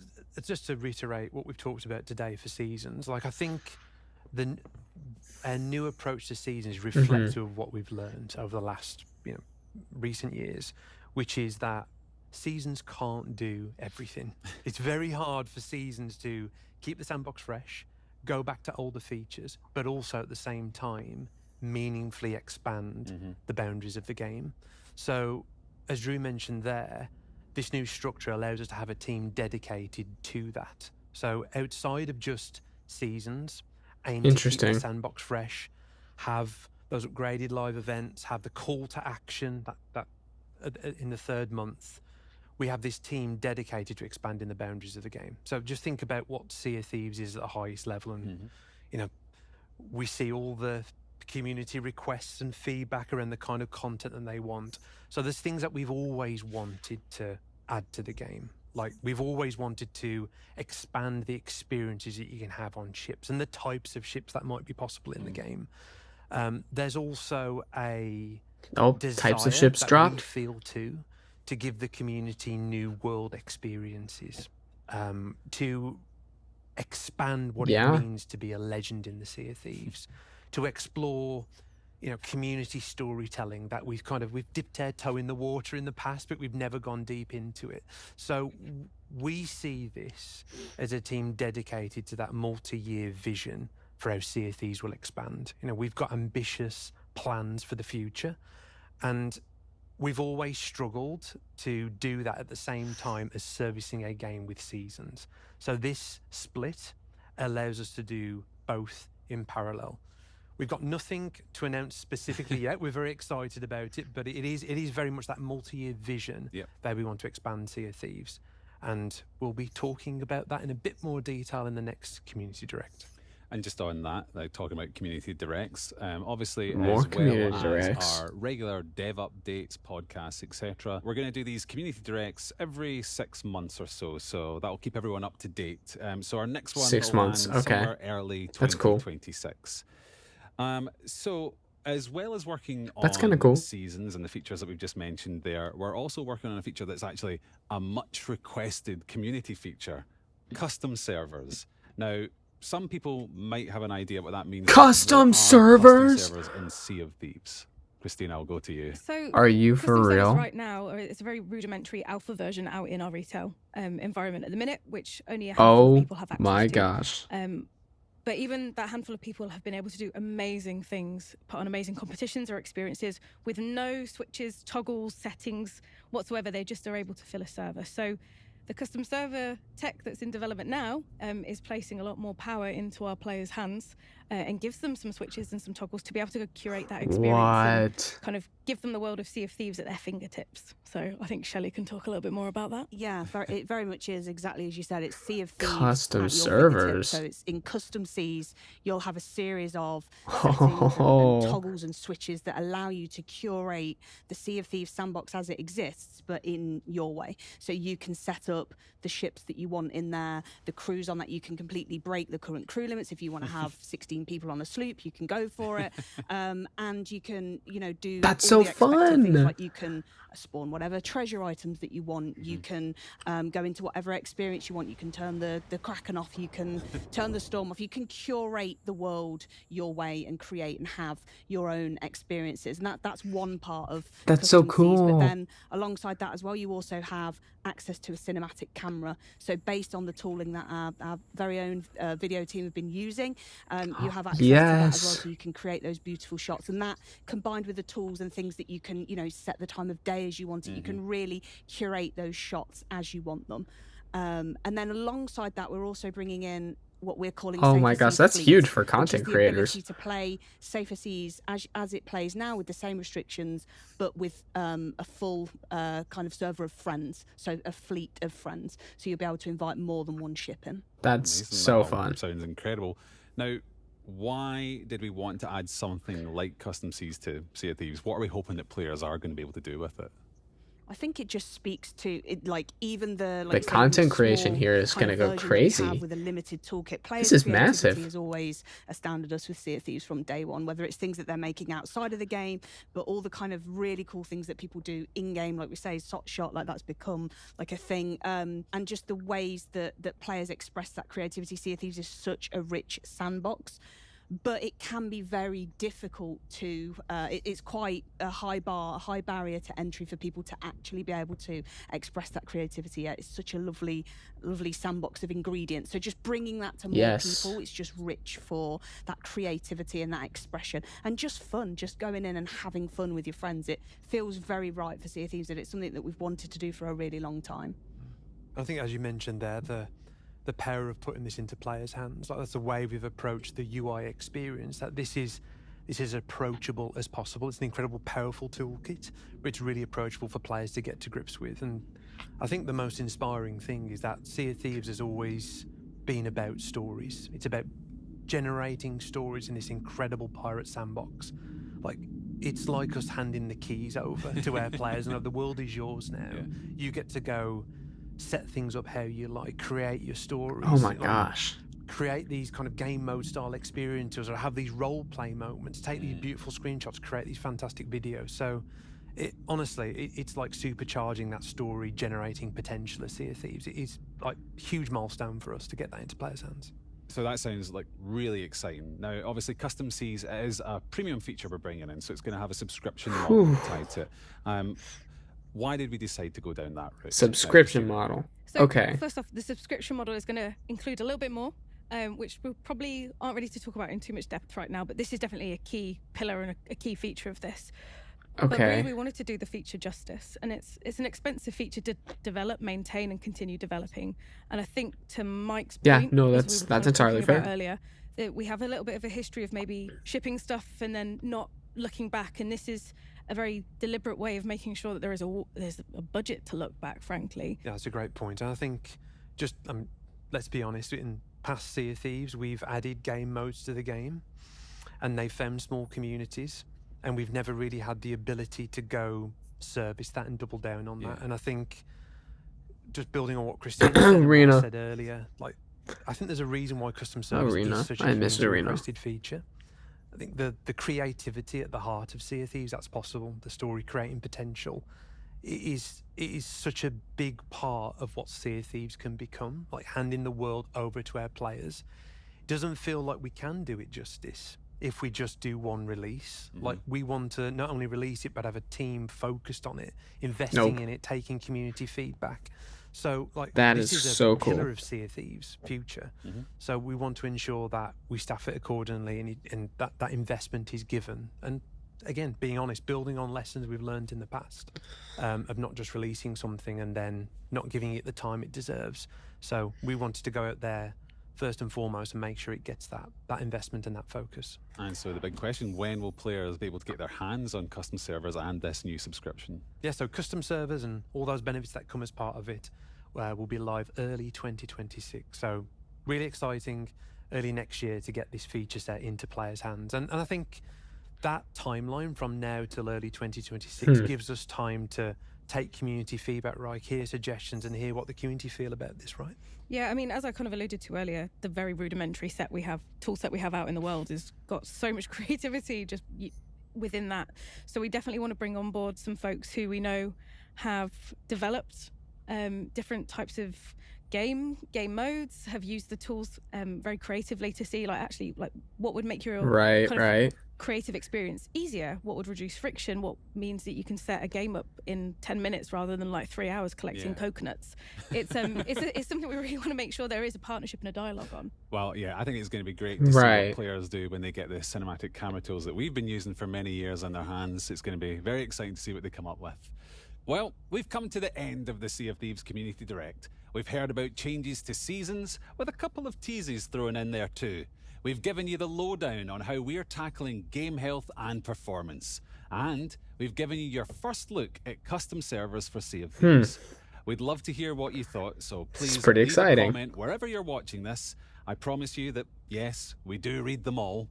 just to reiterate what we've talked about today for seasons, like I think a new approach to seasons is reflective of what we've learned over the last recent years, which is that seasons can't do everything. It's very hard for seasons to keep the sandbox fresh, go back to older features, but also at the same time meaningfully expand the boundaries of the game. So as Drew mentioned there, this new structure allows us to have a team dedicated to that. So outside of just seasons, aim to keep the sandbox fresh, have those upgraded live events, have the call to action that in the third month, we have this team dedicated to expanding the boundaries of the game. So just think about what Sea of Thieves is at the highest level, and we see all the community requests and feedback around the kind of content that they want. So there's things that we've always wanted to add to the game. Like we've always wanted to expand the experiences that you can have on ships and the types of ships that might be possible in the game. There's also a types of desire ships that dropped. we feel too, to give the community new world experiences, to expand what it means to be a legend in the Sea of Thieves, to explore, community storytelling that we've dipped our toe in the water in the past, but we've never gone deep into it. So we see this as a team dedicated to that multi-year vision for how Sea of Thieves will expand. We've got ambitious plans for the future, and we've always struggled to do that at the same time as servicing a game with seasons. So this split allows us to do both in parallel. We've got nothing to announce specifically yet. We're very excited about it, but it is very much that multi-year vision that we want to expand Sea of Thieves. And we'll be talking about that in a bit more detail in the next Community Direct. And just on that, talking about community directs, obviously More as community well directs. as our regular dev updates, podcasts, etc. We're going to do these community directs every 6 months or so, so that'll keep everyone up to date. So our next one 6 will months, land okay. somewhere early That's cool. 2026. So as well as working That's on kinda cool. seasons and the features that we've just mentioned there, we're also working on a feature that's actually a much requested community feature: custom servers. Now, some people might have an idea what that means. Custom What are servers? Custom servers in Sea of Thieves. Christina, I'll go to you. So Are you for custom service real? right now, it's a very rudimentary alpha version out in our retail environment at the minute, which only a handful of Oh people have access my to. gosh. But even that handful of people have been able to do amazing things, put on amazing competitions or experiences with no switches, toggles, settings whatsoever. They just are able to fill a server. So the custom server tech that's in development now is placing a lot more power into our players' hands and gives them some switches and some toggles to be able to curate that experience and What? kind of give them the world of Sea of Thieves at their fingertips. So I think Shelley can talk a little bit more about that. Yeah, it very much is exactly as you said. It's Sea of Thieves Custom at your fingertips. servers. So it's in custom seas. You'll have a series of settings and toggles and switches that allow you to curate the Sea of Thieves sandbox as it exists, but in your way. So you can set up the ships that you want in there, the crews on that. You can completely break the current crew limits. If you want to have 16 people on a sloop, you can go for it. And you can, do That's all so the expected fun. things, like you can spawn whatever treasure items that you want. You can go into whatever experience you want. You can turn the Kraken off. You can turn the storm off. You can curate the world your way and create and have your own experiences. And that's one part of That's so Custom Seas. cool. But then alongside that as well, you also have access to a cinematic camera. So based on the tooling that our very own video team have been using, you have access to that as well. Yes. So you can create those beautiful shots. And that combined with the tools and things that you can, set the time of day as you want it, you can really curate those shots as you want them. And then alongside that, we're also bringing in what we're calling Oh Safer my gosh, Seas that's Fleet, huge for which is content the creators. ability to play Safer Seas as it plays now with the same restrictions, but with a full kind of server of friends, so a fleet of friends. So you'll be able to invite more than one ship in. That's Amazing. so That all fun. Sounds incredible. Now, why did we want to add something like Custom Seas to Sea of Thieves? What are we hoping that players are going to be able to do with it? I think it just speaks to it, like even the The content creation here is going to go crazy. With a limited toolkit. Players' This is creativity massive. has always astounded us with Sea of Thieves from day one. Whether it's things that they're making outside of the game, but all the kind of really cool things that people do in game, like we say, shot, like that's become like a thing, and just the ways that players express that creativity. Sea of Thieves is such a rich sandbox. But it can be very difficult to, it's quite a high barrier to entry for people to actually be able to express that creativity. It's such a lovely sandbox of ingredients. So just bringing that to more people, it's just rich for that creativity and that expression. And just fun, just going in and having fun with your friends. It feels very right for Sea of Thieves, and it's something that we've wanted to do for a really long time. I think, as you mentioned there, the power of putting this into players' hands, like that's the way we've approached the UI experience, that this is approachable as possible. It's an incredible, powerful toolkit, but it's really approachable for players to get to grips with. And I think the most inspiring thing is that Sea of Thieves has always been about stories. It's about generating stories in this incredible pirate sandbox. Like, it's like us handing the keys over to our players and the world is yours now. Yeah. You get to go set things up how you like, create your stories. Oh my gosh. Create these kind of game mode style experiences, or have these role play moments, take these beautiful screenshots, create these fantastic videos. So it's like supercharging that story generating potential of Sea of Thieves. It is like a huge milestone for us to get that into players' hands. So that sounds like really exciting. Now, obviously, Custom Seas is a premium feature we're bringing in, so it's going to have a subscription model tied to it. Why did we decide to go down that route? Subscription model. So okay. First off, the subscription model is going to include a little bit more, which we probably aren't ready to talk about in too much depth right now, but this is definitely a key pillar and a key feature of this. Okay. But really, we wanted to do the feature justice, and it's an expensive feature to develop, maintain, and continue developing. And I think to Mike's point, that's entirely fair. Earlier, that we have a little bit of a history of maybe shipping stuff and then not looking back, and this is a very deliberate way of making sure that there's a budget to look back, frankly. Yeah, that's a great point. And I think just let's be honest, in past Sea of Thieves, we've added game modes to the game, and they've found small communities. And we've never really had the ability to go service that and double down on that. And I think just building on what Christina said earlier, like I think there's a reason why custom service is such a requested feature. I think the creativity at the heart of Sea of Thieves, that's possible. The story creating potential, it is such a big part of what Sea of Thieves can become. Like handing the world over to our players, it doesn't feel like we can do it justice if we just do one release. Like, we want to not only release it, but have a team focused on it, investing in it, taking community feedback. So, like, That this is is a so pillar cool. of Sea of Thieves' future. So we want to ensure that we staff it accordingly, and that investment is given. And again, being honest, building on lessons we've learned in the past, of not just releasing something and then not giving it the time it deserves. So we wanted to go out there first and foremost and make sure it gets that investment and that focus. And so the big question, when will players be able to get their hands on custom servers and this new subscription? Yeah, so custom servers and all those benefits that come as part of it will be live early 2026. So really exciting early next year to get this feature set into players' hands. And I think that timeline from now till early 2026 gives us time to take community feedback, right, hear suggestions and hear what the community feel about this, right? Yeah, I mean, as I kind of alluded to earlier, the very rudimentary tool set we have out in the world has got so much creativity just within that. So we definitely want to bring on board some folks who we know have developed different types of game modes, have used the tools very creatively to see, like, actually, like, what would make your kind of creative experience easier, what would reduce friction, what means that you can set a game up in 10 minutes rather than like 3 hours collecting coconuts. It's something we really want to make sure there is a partnership and a dialogue on. Well, yeah, I think it's going to be great to see what players do when they get the cinematic camera tools that we've been using for many years in their hands. It's going to be very exciting to see what they come up with. Well, we've come to the end of the Sea of Thieves Community Direct. We've heard about changes to seasons, with a couple of teases thrown in there too. We've given you the lowdown on how we're tackling game health and performance. And we've given you your first look at custom servers for Sea of Thieves. We'd love to hear what you thought, so please leave a comment wherever you're watching this. I promise you that, yes, we do read them all.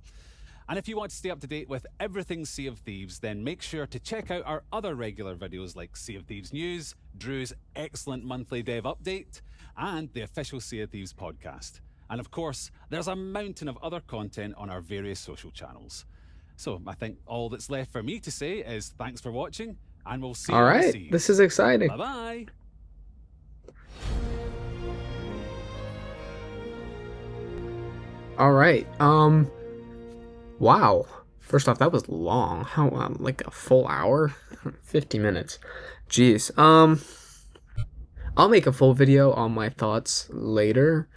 And if you want to stay up to date with everything Sea of Thieves, then make sure to check out our other regular videos like Sea of Thieves News, Drew's excellent monthly dev update, and the official Sea of Thieves podcast. And of course, there's a mountain of other content on our various social channels. So I think all that's left for me to say is thanks for watching, and we'll see you on the seas. This is exciting. Bye-bye. All right. Wow. First off, that was long. How like a full hour? 50 minutes. Jeez. I'll make a full video on my thoughts later,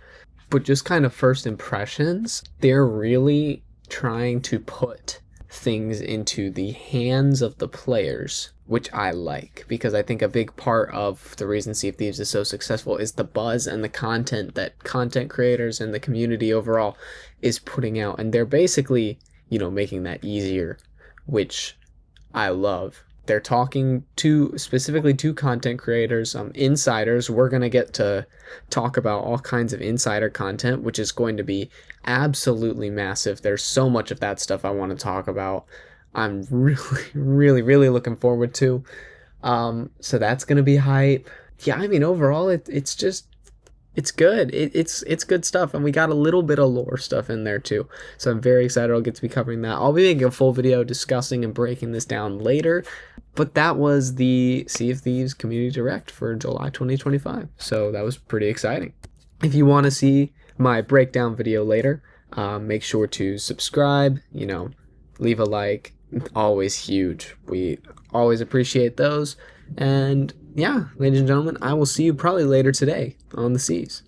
but just kind of first impressions. They're really trying to put things into the hands of the players, which I like, because I think a big part of the reason Sea of Thieves is so successful is the buzz and the content that content creators and the community overall is putting out, and they're basically, you know, making that easier, which I love. They're talking specifically to content creators, insiders. We're going to get to talk about all kinds of insider content, which is going to be absolutely massive. There's so much of that stuff I want to talk about. I'm really looking forward to. So that's going to be hype. Yeah, I mean, overall, it's good. It's good stuff, and we got a little bit of lore stuff in there too. So I'm very excited I'll get to be covering that. I'll be making a full video discussing and breaking this down later. But that was the Sea of Thieves Community Direct for July 2025. So that was pretty exciting. If you want to see my breakdown video later, make sure to subscribe, leave a like. Always huge. We always appreciate those. And yeah, ladies and gentlemen, I will see you probably later today on the seas.